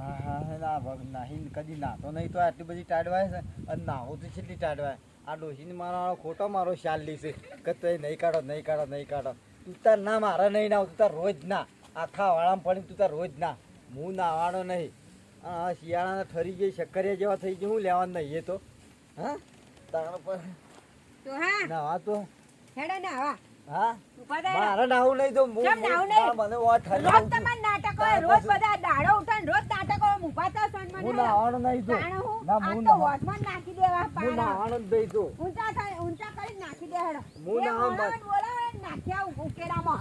હા હા ના નાહી કદી નાતો નહીં તો આટલી બધી ટાઢવાય છે અને નાહું તો કેટલી ટાઢવાય. આ ડોશીને મારો ખોટો મારો શાલ લીશે કે તો એ નહીં કાઢો નહીં કાઢો નહીં કાઢો. તું તાર ના મારે નહીં નાવ, તું તાર રોજ ના આખા વાળામાં પડી તું તાર રોજ ના. હું નાવાનો નહીં. હા શિયાળાના ઠરી ગઈ શક્કરિયા જેવા થઈ ગયું. હું લેવાનું નહીં એ તો હા તારા પર તો હા નાવા તો હેડો ને આવા હા ઉભા થા મારે નાવું નહીં તો કેમ નાવું નહીં? મને વા ઠરી રોજ તમાર નાટક હોય, રોજ બધા દાડો ઉઠાને રોજ નાટક હોય. ઊભા થા સન્માન હું નાવાનો નહીં તો જાણો હું ના આ હું તો વોટમાં નાખી દેવા હું પાડા નાવાનો જ નહીં તો ઊંચા કરી નાખી દે હેડો. હું એ નાવા બોલાવે નાખ્યા ઉકેડામાં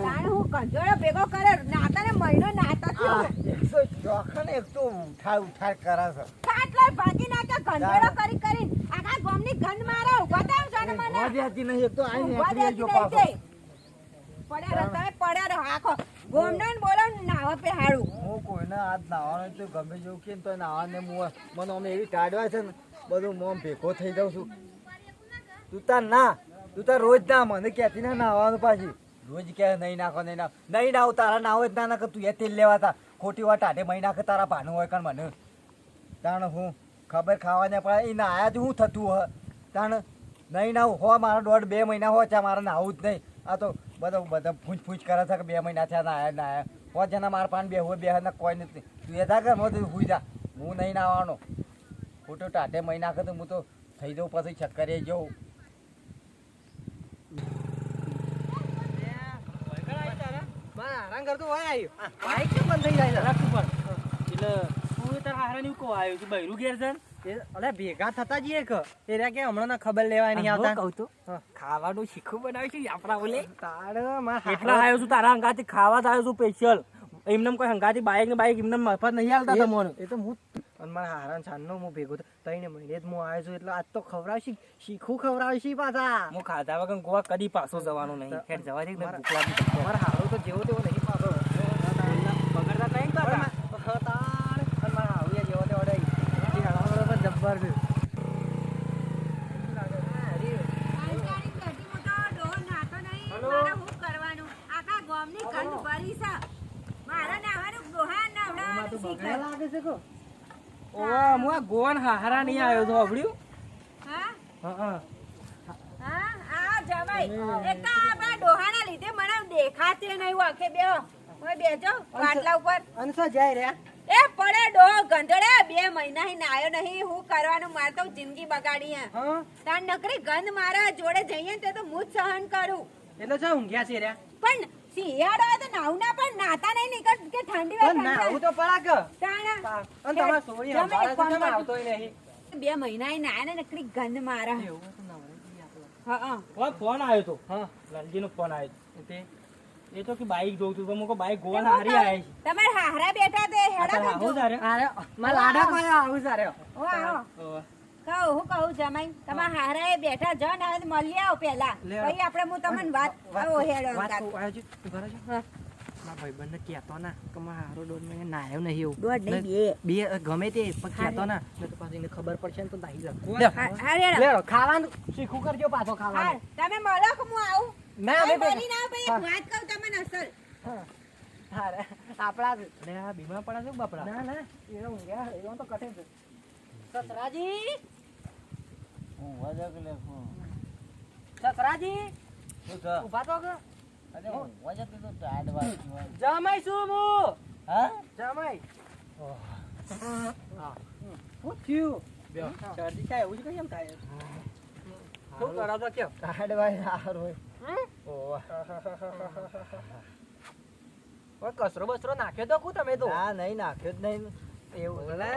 જાણે હું કંજોળો ભેગો કરે નાતાને મહિનો નાતો થયો. એક તો ચોખા એક તો ઉઠાડ કરે છે. ખાટલા ભાગી નાખ્યા કંજોળો કરી કરીને આખા ગામની ગંધ મારે. ઉભા થા જાણે મને વાદ્યાતી નહીં એક તો આઈ ઉભા નીકળી દેતી ગયો નહીં પાછો. તે. પડ્યા રહો તમે પડ્યા રહો આખો ગોમનો ને બોલો નાવા પે હાડું. હું કોઈને આજ નાવાનું તો ગમે જેવું કે તો નાવાને મને અમે એવી ટાઢવા છે ને બધું મોમ ભેગો થઈ જાઉં છું. તું તાર રોજ ના મને કહેતી ના નાવાનું પાછી રોજ કે નહીં નાખો નહીં નાખો નહીં નાવ તારા નાવ જ ના નાખે. તું એ તેલ લેવા તા ખોટી વાત ટાઢે મહી નાખે તારા ભાનું હોય કારણ મને તાણ હું ખબર ખાવા ને પડે એ નાયા જ હું થતું હ તાણ નહીં નાવું હો મારા 1.5-2 મહિના હોય ત્યાં મારે નાવું જ નહીં. આ તો બધા ફૂંચ કરે છે કે 2 મહિના થયા નાયા હો જેના મારા પાન બે હોય બે ને કોઈ નથી. તું એ થા કર હું હુઈ જા. હું નહીં નાવાનો ખોટો ટાઢે મહી નાખે તો હું તો થઈ જાઉં પછી ચક્કરે જવું. આરામ કરતો હોય આવ્યો બાઈક કેમ બંધ થઈ જાય છે રાખ ઉપર એટલે હું તાર હારા ની કો આવ્યો છું બૈરું ઘેર છે અલે ભેગા થતા જઈએ કે એ રહ્યા કે હમણાં ના ખબર લેવા નહીં આવતા કહું તો ખાવાનું શીખવું બનાવી છે આપણા ઓલે તારે માં એટલા આવ્યો છું તારા હંગાથી ખાવા આવ્યો છું સ્પેશિયલ. એમને કોઈ હંગાથી બાઈક ને બાઈક એમને મફત નહીં આવતા તમને. એ તો હું અને મારા હારા છાનનો હું ભેગો થઈને મહિને જ હું આવ્યો છું એટલે આજ તો ખવડાવશી શીખું ખવડાવશી પાછા. હું ખાધા વગર ગોવા કદી પાછો જવાનું નહીં. ખેર જવા દે ભૂખ લાગી. મારા હારો તો જેવો તેવો નહીં પાછો બગડતા નહીં કરતા મારા હારું જેવો તેવો નહીં જબ્બર છે. ગોવાન હારા નહીં આવ્યો તો આવડ્યું. લીધે મને દેખાતે નહીં આખે બેહો બેજો પાટલા ઉપર અનસા જાય રે એ પડે ડોહો ગંધડે 2 મહિના નાયો નહીં. હું કરવાનું મારે તો જિંદગી બગાડી હે. તાર નકરી ગંધ મારા જોડે જઈએ ને તો હું જ સહન કરું. એટલે છે ઊંઘ્યા છે રે પણ શિયાળો હોય તો નાવું ના પણ નાતા નહીં નીકળ કે ઠંડી હોય નાવું તો પડા કે તાણા અને તમાર સોરી હંભાળે છે તમે આવતોય નહીં. 2 મહિના નાયા ને નકરી ગંધ મારા. ફોન આવ્યો તો લાલજી નો ફોન આવ્યો તે એ તો કે બાઈક જોઉં છું તો બાઈક ગોવા હારી આવી છે. તમારે હારા બેઠા તે હેડા આવો સારે મારા લાડા કોઈ આવું સારે ઓ આવો કહું હું જમાઈ તમારા હારા એ બેઠા જો ને હવે મળી આવો પેલા પછી આપણે હું તમને વાત આવો હેડો મારા ભાઈબંધને કહેતો ના કે મારા હારો દોઢ મહિને નાયો નહીં એવું. દોઢ નહીં બે ગમે તે પણ કહેતો ના તો પાછી એને ખબર પડશે ને તો નાહી હારે લે ખાવાનું શીખું કરજો પાછો ખાવાનું. તમે મળો કે હું આવું ના અમે બોલી ના ભાઈ એક વાત કહું તમને અસલ આપડા લે આ બીમાર પડ્યા છે બાપડા. ના ના એનો ઊંઘ્યા એનો તો કઠે છે. સસરાજી હું વાજા કે લે સસરાજી શું છે? ઊભા તો કે અરે હું વાજા કે તો ટાઢવા છું. જમાઈ છું હું હા જમાઈ હા શું થયું શરદી થાય એવું જ કેમ થાય શું કરો તો કેમ ટાઢવા સારું હોય. ઓય કસરો બસરો નાખ્યો તો કુ તમે તો ના નહીં નાખ્યો જ નહીં. એવું ઓવે.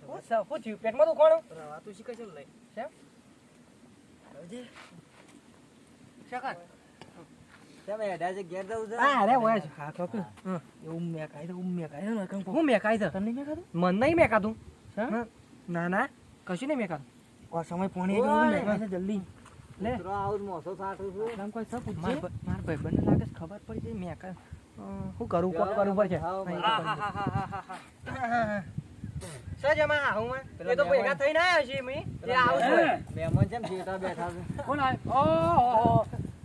શું થયું પેટમાં તો કોણ રવાતું શીખે છે લઈ કેમ હજી શકર કેમ હેડા છે ઘેર જવું છે? હા અરે ઓય હા તો એવું મેકાઈ દે મેકાઈ દે કંઈ હું મેકાઈ દે તમને મેકાતું મન નહીં મેકાતું ના ના કશું નહીં મેકાતું કો સમય પોણી મેકાઈ છે જલ્દી લે મિત્રો આવું જ મોસો સાટું છું. નામ કોઈ સબ પૂછજે માર ભાઈબંધને લાગે ખબર પડી છે મેકા શું કરું કોક કરવું પડશે સજમાં હું એ તો ભેગા થઈને આવ્યો છે મે એ આવું છું મહેમાન જેમ જેઠા બેઠા છે. કોણ આવ્યો ઓહો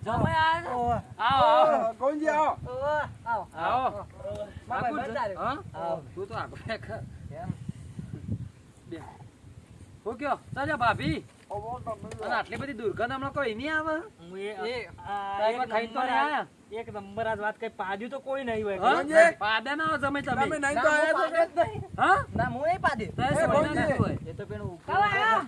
જમાઈ આયા છે? ઓવે. આવો કોણજી આવો ઓવે. આવો. આવો મારા આવો ભાઈ બતાવ્યો. હા આવો. તું તો આગળ બે કેમ? હું કયો ચાલ્યા ભાભી અને આટલી બધી દુર્ગંધ હમણાં કોઈ નહીં આવે સાહેબ ખાઈ તો નહીં આયા એક નંબર આજ વાત કઈ પાડ્યું તો કોઈ નહીં હોય હા? પાડે ના આવો જમાઈ તમે તમે નહીં તો આયા છો કે? હા ના હું એ પાડે તારે એ સમજ કોણ ના છે? હોય એ તો પેલું કહો આવો.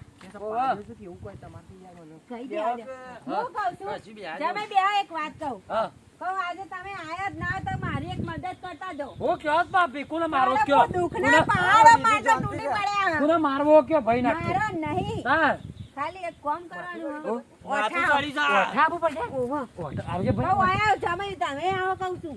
એવું કોઈ તમારથી યાર મને કહી દે આજે. હું કહું છું હજી બી આજે. જમાઈ બે એક વાત કહું હા કહું આજે તમે આયા જ ના તો મારી એક મદદ કરતા દો હું કયો જ ભાભી કોને મારો કયો દુઃખના પહાડો માટે તૂટી પડ્યા કોને મારવો કયો ભાઈ નાખો મારો નહીં હા ખાલી એક કામ કરવાનું માથું ચડી જા ઓઠા આપવું પડશે ઓઠા આવજે કહું આયા જમાઈ તમે આવો કહું છું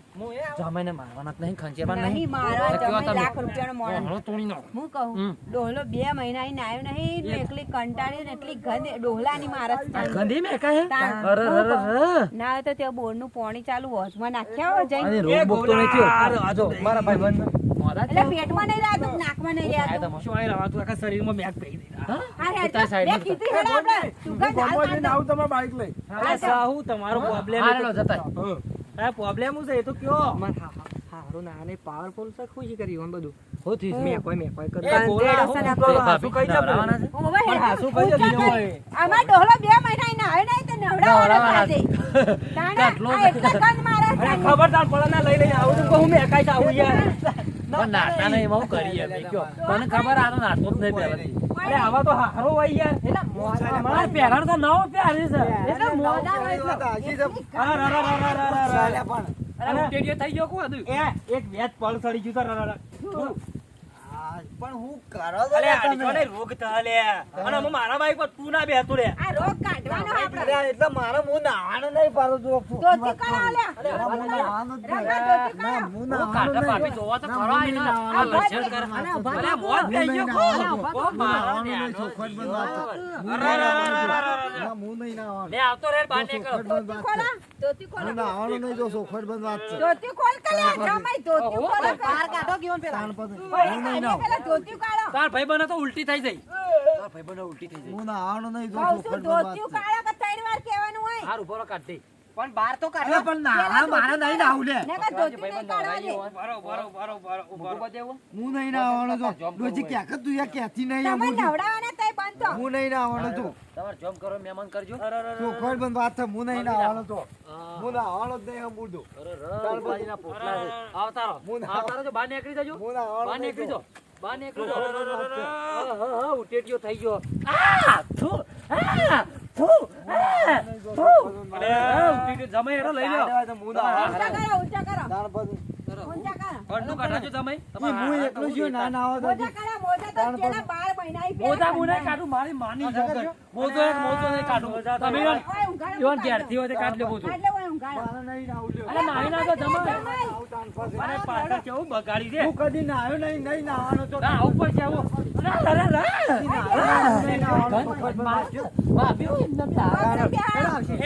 જમાઈને મારવાના જ નહીં ખંચેવા નહીં નહીં મારો કયો જમાઈ તમે? લાખ રૂપિયાનો મોણસ ઓહળો તોડી નાખો. હું કહું ડોહલો 2 મહિના ઈ નાયો નહીં ને એકલી કંટાળી ને એટલી ગંધ ડોહલાની મારસ આ ગંધી મેકા હે તાણ. અરે અરે અરે ના હોય તો ત્યાં બોરનું પાણી ચાલુ હોજમાં નાખ્યા હોય જઈને અરે રોગ બોગ તો નહીં થયો. આજો મારા ભાઈ બંધ મોડા એટલે પેટમાં નહીં રહેતું નાકમાં નહીં રહેતું શું આઈ રહ્યા તું આખા શરીરમાં બેગ પહેરી દીધા હા હેડ તારી સાઈડમાં બે કીધી હેડ આપણે સુગંધ હાલ ભગવાન જઈને કાઢો. આવું તમારે બાઈક લઈ અરે સાહુ તમારો પ્રોબ્લેમ હાલો જતા આ પ્રોબ્લેમ છે એ તો કયો હારું ના ને પાવરફુલ છે ખુશી કરી હું બધું હું થયું મેં કોઈ કર એ ગોળા હું તો ભાભી નવરાવાના છે? ઓવે હેડ. હાસુ કઈ ઊંચા જતી ન કર. હોય. આમાં ડોહલો 2 મહિના ઈ નાયો નહીં તો નવડાવવાનો સાજે. તાણે કેટલો આ એટલા ગંધ મારે છે. અરે ખબરદાર પડના લઈ લઈને આવું તો કહું મેં કાઈ આવું યાર પણ નાતા નહીં એમાં હું કરીએ અમે કયો તને ખબર આનો નાતો જ નહીં પહેલાથી. અરે આવા તો હારો હોય યાર એટલે મારે પહેરણ તો નવો પહેરી છે એટલે મોડા એ વાત હાચી છે. ચાલ્યા પણ. અરે ઉટેડીયો થઈ ગયો કોણ હતું? એક વેચ પળ સડી ગયું તો હા, પણ હું કરો છો અલે લે આડી તમે? કોને રોગ થાલે અને હું મારા બાઈક પર તું ના બેહતો રે આ રોગ કાઢવાનો આપણે. અરે એટલે મારે હું નાવાનું નહીં પાડું છું. ધોતી કરાવો લે. ના, હું નાવાનું જ નહીં. રંગા ધોતી ના, કરાવો. હું હું નાવાનું કાઢા નહીં. ભાભી જોવા તો ના, ખરો હું આઈને. નહીં આ નાવાનું. લક્ષણ કરે. અને ઉભા અરે થા. મોત થઈ ગયો કોણ? હું કોણ મારો નાવાનું નહીં, ન્યાનો ચોખવટ બંધ વાત છે. જીવ. હું અરે, નહીં અરે, નાવાનું. અરે, અરે, અરે. ના, હું નહીં નાવાનું. લે આવતો રે બહાર નીકળો. ચોખવટ બંધ વાત છે. ધોતી ખોલો. હું નાવાનું નહીં, જો ચોખવટ બંધ વાત છે. ધોતી ખોલ કે લે. જમાઈ ધોતી ઓહો, ખોલો. બહાર કાઢો કેવન તાણ પછી. હું નહીં નાવું. પેલા ધોતી કાઢો. તાર ભાઈ બને તો ઉલટી થઈ જાય. તાર ભાઈ બને ઉલટી થઈ જાય. હું નાવાનું નહીં, જો કહું ચોખવટ છું બંધ વાત ધોતી છે. કાઢો કે 3 વાર કહેવાનું હોય. હાર ઉભો રહો, કાઢ દે. પણ બહાર તો અરે પણ નાવા મારે નહીં નાવું લે. નકર ધોતી નહીં કાઢવા દે. ઊભો દેવો. હું નહીં નાવાનો છો. ડોશી ક્યાંક જ તું યાર ક્યાંથી નહીં તમે આવું છું. નવડાવવાના તોય બંધ થો. હું નહીં નાવાનો છું. તમારે જોમ કરો મહેમાન કરજો. ચોખવટ બંધ વાત છે. હું નહીં નાવાનો છું. હું નાવાનો જ નહીં, હું બુડો. તાર બાજુના પોટલા છે. આવતા રહો. હું ના- આવતા રહો, જો બહાર નીકળી જજો. હું નાવાનો બહાર નહીં નીકળી છું. જો. બહાર નીકળી જો. હા, ઉટેટીયો થઈ ગયો. આ! થુ! આ! થુ! આ! થુ! અરે, ઉટેટીયો જમાઈ એનો લઈ લો. હું નાવાનો. ઊંચા કરો, ઊંચા કરો. તાણ પછી. ઊંચા કરો. ઘરનું કાઢાજો જમાઈ. ઈ હું એકલો જ ના નાવા તો મોજા કરો, મોજા તો તાણ પેલા 12 મહિના ઈ મોજા પહેલા મુને કાઢું મારી માની જોગર. મોજો એક મોજો નહીં કાઢું. તમે ઓય, ઊંઘાડો, ઈવન ઘેરથી હોય તો કાઢ લે મોજો. કાઢ લે, ઓય, ઊંઘાડો. મારે નહીં નાવું લ્યો. અરે નાઈ ના તો જમાઈ. આવું તાણ પછી. અરે પાછળ કેવું બગાડી દે. હું કદી નાયો નહીં, નહીં નાવાનો છો. ના ઉપર છે આવું. અરે, અરે, નહીં નાવાનો. ચોખવટ બંધ વાત છે. ભાભી હું એમને બી આપણે બે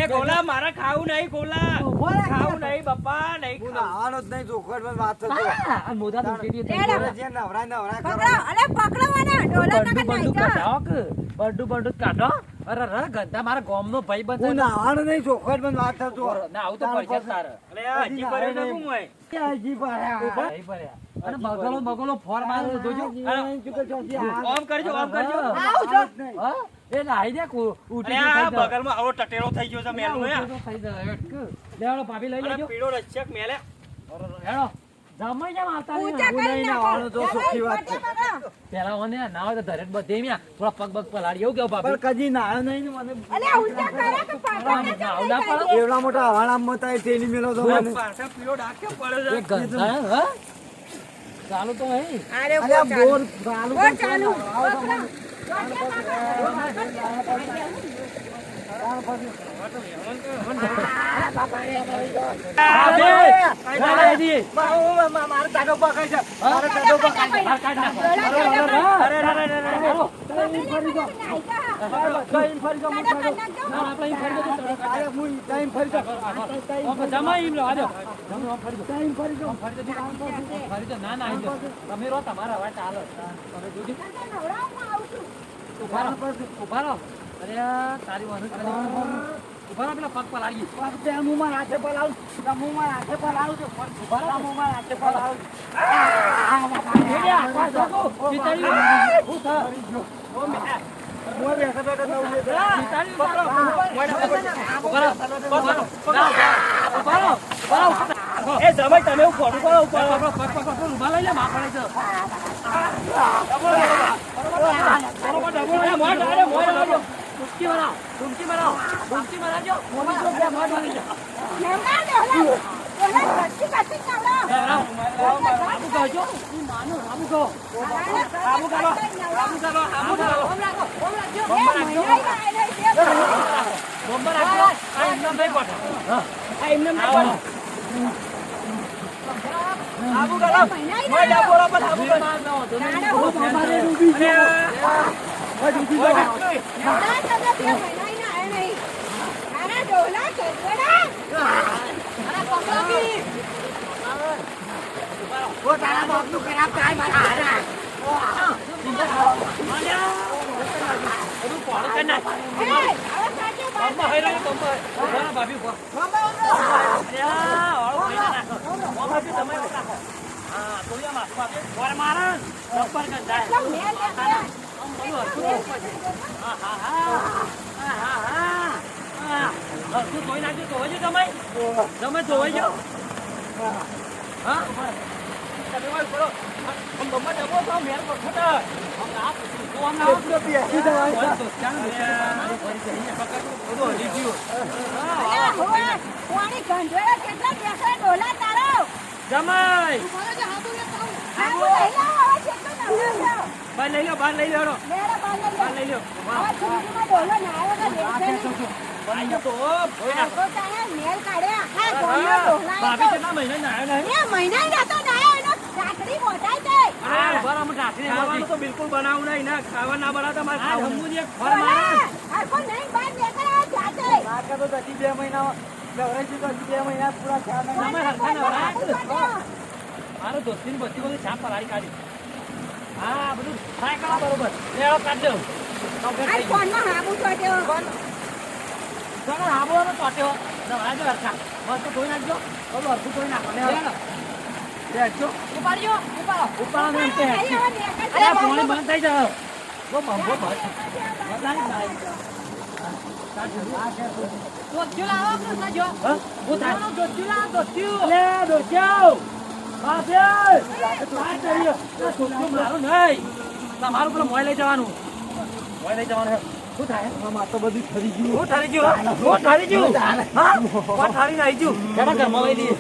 એ ગોલા મારા ખાવું નહીં ગોલા ખાવું નહીં બાપા નહીં હું ખાવું નાવાનો જ નહીં, ચોખવટ બંધ વાત છે. આ મોઢા તો ઉઠી ગઈ. રેડો. જે નવરા નવરા કરો. પકડો, અલે પકડવાના, ડોલા બંડુ નકર બંડુ નાઈ જા. કાઢો કે? બંડુ બંડુ કાઢો. અરે રે ગંદા મારા ગામનો ભાઈ હું બંધ નાવાનો નહીં, ચોખવટ બંધ વાત છે તું. ના આવું તો પડશે જ તારે. અરે આ હજી ભરે તો શું હોય હજી પાડ્યા. નહીં પડ્યા. અને બગલો બગલો ફોર મારે તો જોજો. નહીં ચૂકે ચોથી આ. ઓમ કરજો ઓમ કરજો આવ જો. હા? એ નાઈ દે કો અરે ઉઠી આ ગયો થઈ બગલમાં આવો ટટેરો થઈ ગયો છે મેલનો જાય. હે. થઈ જાય. લેવડો ભાભી લઈ અને લેજો. પીળો રક્ષક મેલે હેડો. જમાઈ જામ આવતા નહીં. ઊંચા હું કરી નહીં નાખો. નાવાનો તો સુખી વાત છે. પકડો. પેલા ઓને ના હોય તો ધરે જ બધે મ્યા. થોડા પગ પગ પલાડી એવું કેવું ભાભી? પણ કદી નાયો નહીં ને મને. અલે ઊંચા કરે કે પાછળ ને ના, કેમ ના નહીં પડો. કરી? એવડા મોટા હવાડામાં હતા તેની મેલો તો મને. પાછા પીળો ડાક કેમ પડ્યો એ છે ગંધા હે? ચાલુ તો હે. અરે અરે આ બોર ચાલુ બોલ તો ચાલુ. આવો તો પકડો. મારે તાડો પકડે છે. મારે તાડો પકડે છે. અરે હું ટાઈમ ફરી જાઉં. ના ના તમે રહો તમારા હવે ચાલો તમે જોજો ઉભા રહો અરે આ તારી વાહન ઉભા રહો, પેલા પગ પર આવી. હું મારા હાથે પલાવું હું મારા હાથે પલાવું છું હું મારા હાથે પલાવું એ જમાઈ તમે એવું ખોટું કરો ઉપર ઉભા લઈ લે માં પડે છે ડુમકી બનાવજો બિલકુલ બનાવું નહીં ને ખાવા ના બનાવતા મારે ખાવાનું જ હજી 2 મહિના ગવરાઈશું તો હજી 2 મહિના પૂરા થયા મારો દોસ્તી ની બધી બધી છાપ પલાળી કાઢી હા બધું થાય કરો બરોબર લેવો કાઢ દો હાબો કાઢ્યો દવાજો હરખા બસ તો ધોઈ નાખજો બોલો હરખું ધોઈ નાખો લેજો ઉપાડજો ઉપાડો એમ કે અરે પાણી બંધ થઈ જાવ બહુ મંગો બસ બદલાઈ જાય દોસ્યો લાવો કૃષ્ણ જો હું તારો દોસ્યો લે દોસ્યો બાપે આ ચાલ્યો દોસ્યો મારું નહીં તમારું પેલો મોય લઈ જવાનું શું થાય આમાં તો બધું ઠરી ગયું હા કોણ ઠરી નાઈ ગયું ઘરમાં લઈ લઈએ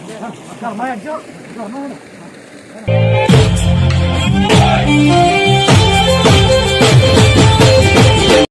ઘરમાં આવજો ઘરમાં